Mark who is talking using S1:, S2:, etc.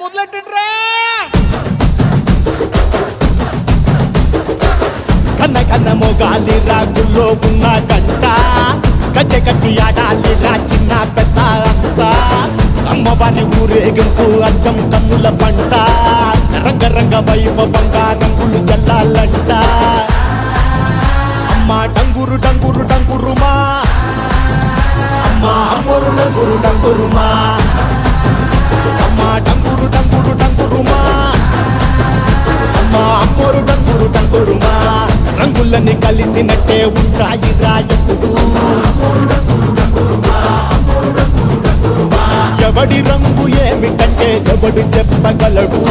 S1: మొదలెట్టండ్రా.
S2: కన్న కన్న మొగాలి రాగుల్లో ఉన్న గంట గజ్జెగట్టి ఆడాలిరా చిన్న పెద్ద అంతా అమ్మవారి ఊరేగింపు అచ్చం తమ్ముల పంట రంగరంగ వైభవంగా రంగులు జల్లాలంట అమ్మ డంగురు డంగురు డంగురుమా అమ్మ అమ్మోరు డంగురు డంగురుమా అమ్మ డంగురు డంగురు డంగురుమా అమ్మ అమ్మోరు డంగురు డంగురుమా రంగులని కలిసినట్టే ఉంటాయి రాయప్పుడు ఎవడి రంగు ఏమిటంటే ఎవడు చెప్పగలడు